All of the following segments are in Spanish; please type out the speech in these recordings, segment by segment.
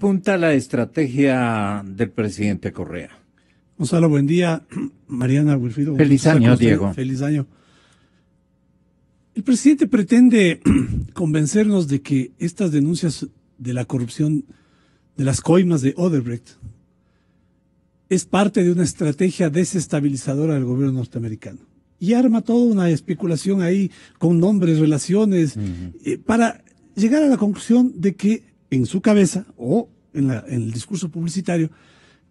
apunta la estrategia del presidente Correa? Gonzalo, buen día. Mariana, Wilfrido. Feliz año, Diego. Feliz año. El presidente pretende convencernos de que estas denuncias de la corrupción de las coimas de Odebrecht es parte de una estrategia desestabilizadora del gobierno norteamericano. Y arma toda una especulación ahí con nombres, relaciones, para llegar a la conclusión de que en su cabeza o en el discurso publicitario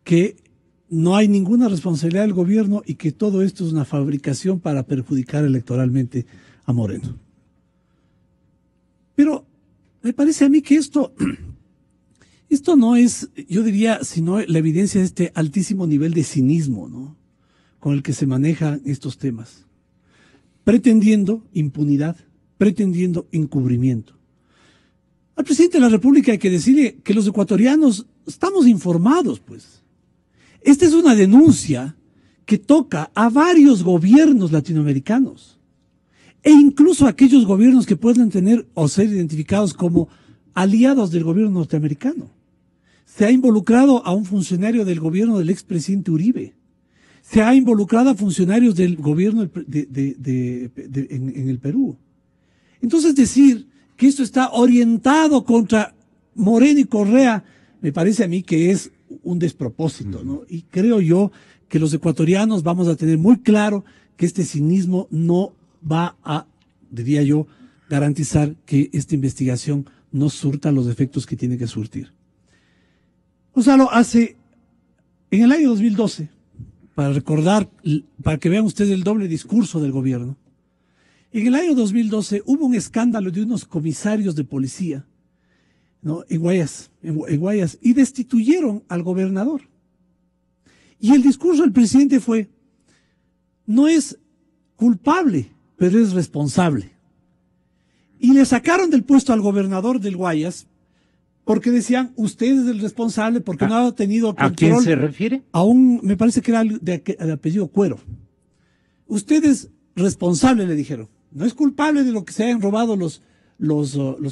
que no hay ninguna responsabilidad del gobierno y que todo esto es una fabricación para perjudicar electoralmente a Moreno. Pero me parece a mí que esto no es, yo diría, sino la evidencia de este altísimo nivel de cinismo, ¿no?, con el que se manejan estos temas, pretendiendo impunidad, pretendiendo encubrimiento. Al presidente de la República hay que decirle que los ecuatorianos estamos informados, pues. Esta es una denuncia que toca a varios gobiernos latinoamericanos e incluso a aquellos gobiernos que pueden tener o ser identificados como aliados del gobierno norteamericano. Se ha involucrado a un funcionario del gobierno del expresidente Uribe. Se ha involucrado a funcionarios del gobierno en el Perú. Entonces decir que esto está orientado contra Moreno y Correa, me parece a mí que es un despropósito, ¿no? Y creo yo que los ecuatorianos vamos a tener muy claro que este cinismo no va a, diría yo, garantizar que esta investigación no surta los efectos que tiene que surtir. Gonzalo, en el año 2012, para recordar, para que vean ustedes el doble discurso del gobierno, en el año 2012 hubo un escándalo de unos comisarios de policía, ¿no?, en Guayas, y destituyeron al gobernador. Y el discurso del presidente fue: no es culpable, pero es responsable. Y le sacaron del puesto al gobernador del Guayas porque decían, usted es el responsable porque no ha tenido control. ¿A quién se refiere? Me parece que era de apellido Cuero. Usted es responsable, le dijeron. No es culpable de lo que se hayan robado los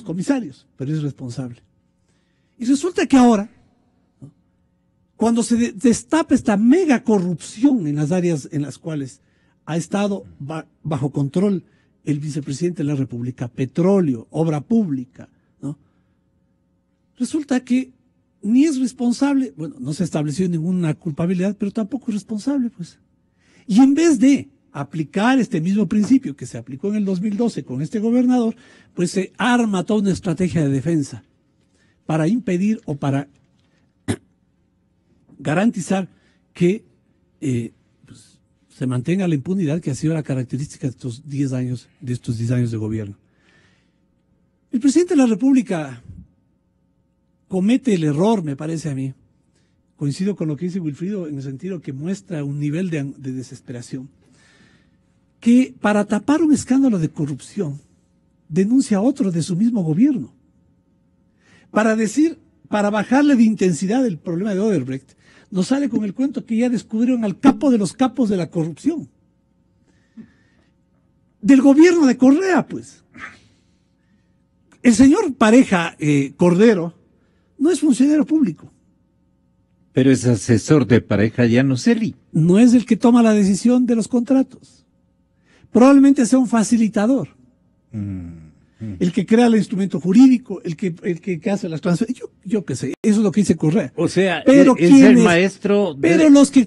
comisarios, pero es responsable. Y resulta que ahora, ¿no?, cuando se destapa esta mega corrupción en las áreas en las cuales ha estado bajo control el vicepresidente de la República, petróleo, obra pública, ¿no?, resulta que ni es responsable, bueno, no se estableció ninguna culpabilidad, pero tampoco es responsable, pues. Y en vez de aplicar este mismo principio que se aplicó en el 2012 con este gobernador, pues se arma toda una estrategia de defensa para impedir o para garantizar que pues, se mantenga la impunidad que ha sido la característica de estos 10 años de gobierno. El presidente de la República comete el error, me parece a mí, coincido con lo que dice Wilfrido en el sentido que muestra un nivel de desesperación, que para tapar un escándalo de corrupción denuncia a otro de su mismo gobierno. Para bajarle de intensidad el problema de Odebrecht, nos sale con el cuento que ya descubrieron al capo de los capos de la corrupción. Del gobierno de Correa, pues. El señor Pareja Cordero no es funcionario público. Pero es asesor de Pareja Llanosselli. No es el que toma la decisión de los contratos. Probablemente sea un facilitador. El que crea el instrumento jurídico, el que hace las transferencias, yo qué sé, eso es lo que dice Correa. O sea, pero es el maestro pero los que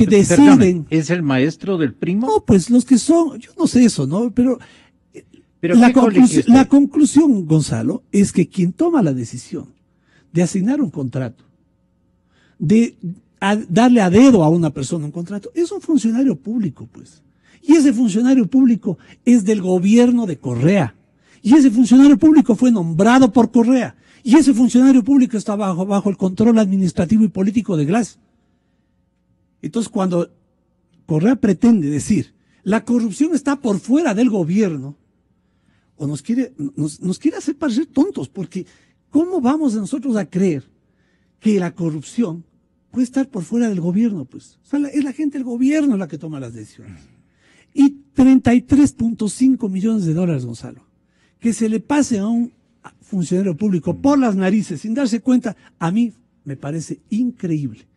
deciden. ¿Es el maestro del primo? No, pues los que son, yo no sé eso, ¿no? Pero la conclusión, Gonzalo, es que quien toma la decisión de asignar un contrato, de darle a dedo a una persona un contrato, es un funcionario público, pues. Y ese funcionario público es del gobierno de Correa. Y ese funcionario público fue nombrado por Correa. Y ese funcionario público está bajo el control administrativo y político de Glass. Entonces, cuando Correa pretende decir, la corrupción está por fuera del gobierno, o nos quiere hacer parecer tontos, porque ¿cómo vamos nosotros a creer que la corrupción puede estar por fuera del gobierno? Pues, o sea, es la gente del gobierno la que toma las decisiones. Y $33.5 millones, Gonzalo, que se le pase a un funcionario público por las narices, sin darse cuenta, a mí me parece increíble.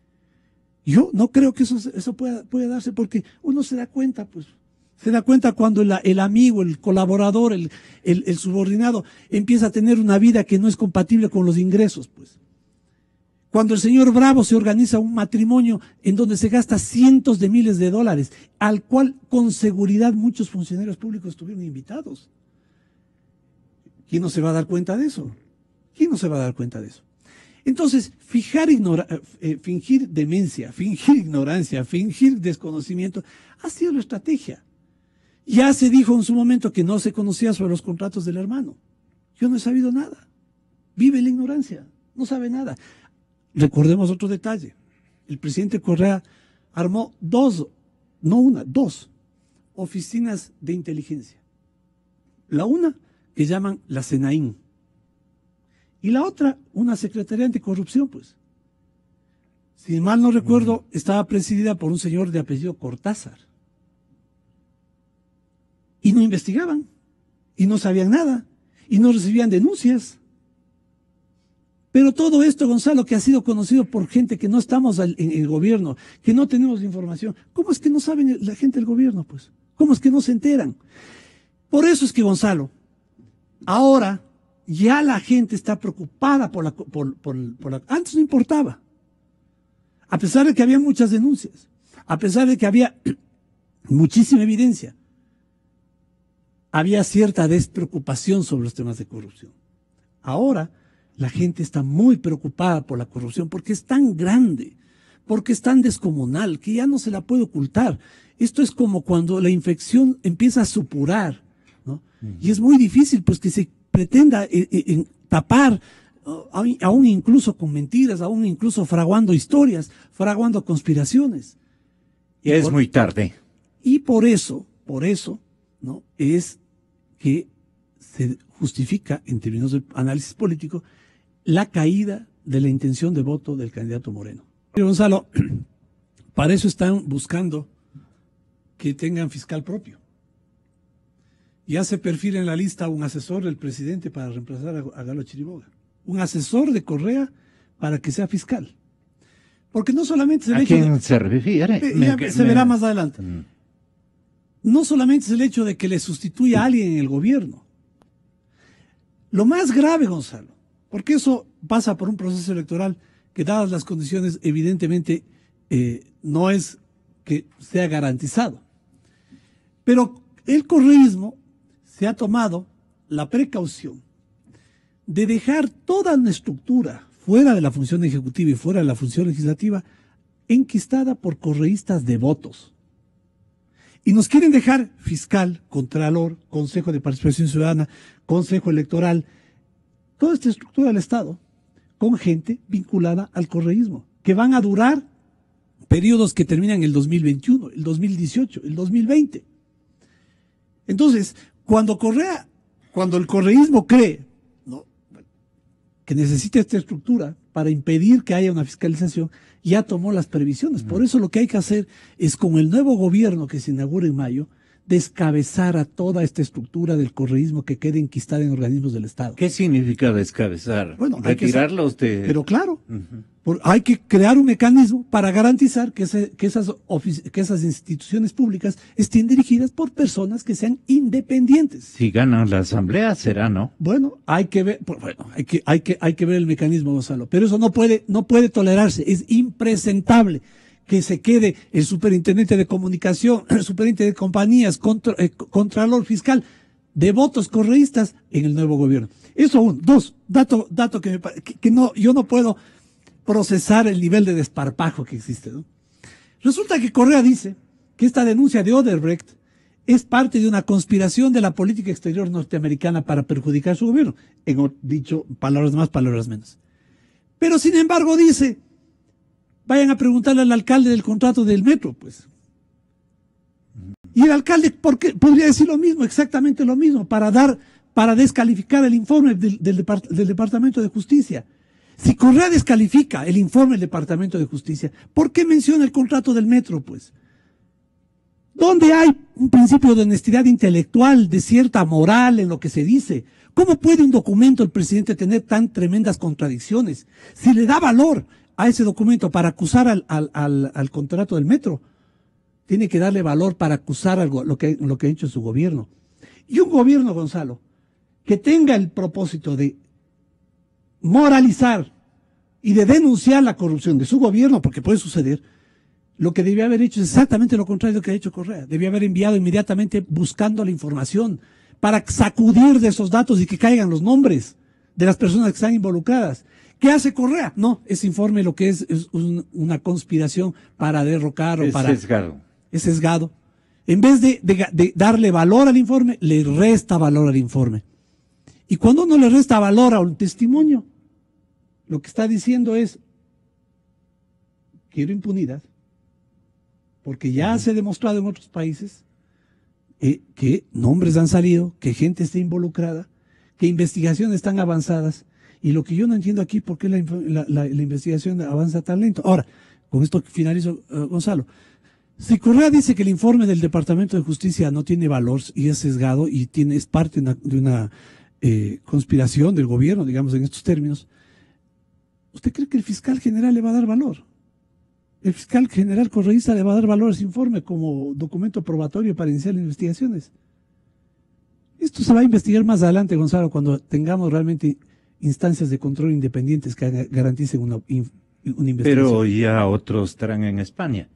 Yo no creo que eso pueda darse, porque uno se da cuenta, pues. Se da cuenta cuando el amigo, el colaborador, el subordinado empieza a tener una vida que no es compatible con los ingresos, pues. Cuando el señor Bravo se organiza un matrimonio en donde se gasta cientos de miles de dólares, al cual con seguridad muchos funcionarios públicos estuvieron invitados. ¿Quién no se va a dar cuenta de eso? ¿Quién no se va a dar cuenta de eso? Entonces, fingir demencia, fingir ignorancia, fingir desconocimiento, ha sido la estrategia. Ya se dijo en su momento que no se conocía sobre los contratos del hermano. Yo no he sabido nada. Vive la ignorancia, no sabe nada. Recordemos otro detalle. El presidente Correa armó dos oficinas de inteligencia. La una, que llaman la SENAIN. Y la otra, una Secretaría Anticorrupción, pues. Si mal no recuerdo, estaba presidida por un señor de apellido Cortázar. Y no investigaban, y no sabían nada, y no recibían denuncias. Pero todo esto, Gonzalo, que ha sido conocido por gente que no estamos en el gobierno, que no tenemos información, ¿cómo es que no saben la gente del gobierno, pues? ¿Cómo es que no se enteran? Por eso es que, Gonzalo, ahora ya la gente está preocupada por la... Antes no importaba. A pesar de que había muchas denuncias, a pesar de que había muchísima evidencia, había cierta despreocupación sobre los temas de corrupción. Ahora la gente está muy preocupada por la corrupción porque es tan grande, porque es tan descomunal que ya no se la puede ocultar. Esto es como cuando la infección empieza a supurar, ¿no? Y es muy difícil pues que se pretenda tapar, aún incluso con mentiras, aún incluso fraguando historias, fraguando conspiraciones. Ya es muy tarde. Y por eso, ¿no? Es que se justifica, en términos de análisis político, la caída de la intención de voto del candidato Moreno. Pero Gonzalo, para eso están buscando que tengan fiscal propio. Ya se perfila en la lista un asesor del presidente para reemplazar a Galo Chiriboga. Un asesor de Correa para que sea fiscal. Porque no solamente es el hecho ¿A quién se refiere? Se verá más adelante. No solamente es el hecho de que le sustituya a alguien en el gobierno. Lo más grave, Gonzalo, porque eso pasa por un proceso electoral que, dadas las condiciones, evidentemente no es que sea garantizado. Pero el correísmo se ha tomado la precaución de dejar toda una estructura fuera de la función ejecutiva y fuera de la función legislativa enquistada por correístas devotos. Y nos quieren dejar fiscal, contralor, Consejo de Participación Ciudadana, Consejo Electoral, toda esta estructura del Estado, con gente vinculada al correísmo, que van a durar periodos que terminan el 2021, el 2018, el 2020. Entonces, cuando el correísmo cree, ¿no?, que necesita esta estructura para impedir que haya una fiscalización, ya tomó las previsiones. Por eso lo que hay que hacer es, con el nuevo gobierno que se inaugura en mayo, descabezar a toda esta estructura del correísmo que quede enquistada en organismos del Estado. ¿Qué significa descabezar? Bueno, retirarlos de... Pero claro, hay que crear un mecanismo para garantizar que esas instituciones públicas estén dirigidas por personas que sean independientes. Si ganan la asamblea, será, ¿no? Bueno, hay que ver, hay que ver el mecanismo, Gonzalo. Pero eso no puede tolerarse, es impresentable que se quede el superintendente de comunicación, el superintendente de compañías, contralor fiscal, de votos correístas en el nuevo gobierno. Eso dos, dato que yo no puedo procesar el nivel de desparpajo que existe, ¿no? Resulta que Correa dice que esta denuncia de Odebrecht es parte de una conspiración de la política exterior norteamericana para perjudicar a su gobierno. Dicho palabras más, palabras menos. Pero sin embargo dice: vayan a preguntarle al alcalde del contrato del metro, pues. Y el alcalde podría decir lo mismo, exactamente lo mismo, para descalificar el informe del Departamento de Justicia. Si Correa descalifica el informe del Departamento de Justicia, ¿por qué menciona el contrato del metro, pues? ¿Dónde hay un principio de honestidad intelectual, de cierta moral en lo que se dice? ¿Cómo puede un documento el presidente tener tan tremendas contradicciones? Si le da valor a ese documento para acusar al contrato del metro, tiene que darle valor para acusar lo que ha hecho su gobierno. Y un gobierno, Gonzalo, que tenga el propósito de moralizar y de denunciar la corrupción de su gobierno, porque puede suceder, lo que debía haber hecho es exactamente lo contrario de lo que ha hecho Correa. Debía haber enviado inmediatamente buscando la información para sacudir de esos datos y que caigan los nombres de las personas que están involucradas. ¿Qué hace Correa? No, ese informe lo que es una conspiración para derrocar o para... Sesgado. Es sesgado. En vez de darle valor al informe, le resta valor al informe. Y cuando uno le resta valor a un testimonio, lo que está diciendo es, quiero impunidad, porque ya se ha demostrado en otros países que nombres han salido, que gente está involucrada, que investigaciones están avanzadas, y lo que yo no entiendo aquí, ¿por qué la investigación avanza tan lento? Ahora, con esto finalizo, Gonzalo. Si Correa dice que el informe del Departamento de Justicia no tiene valor y es sesgado y es parte de una conspiración del gobierno, digamos en estos términos, ¿usted cree que el fiscal general le va a dar valor? El fiscal general correísta le va a dar valor a ese informe como documento probatorio para iniciar investigaciones. Esto se va a investigar más adelante, Gonzalo, cuando tengamos realmente instancias de control independientes que garanticen una investigación. Pero ya otros estarán en España.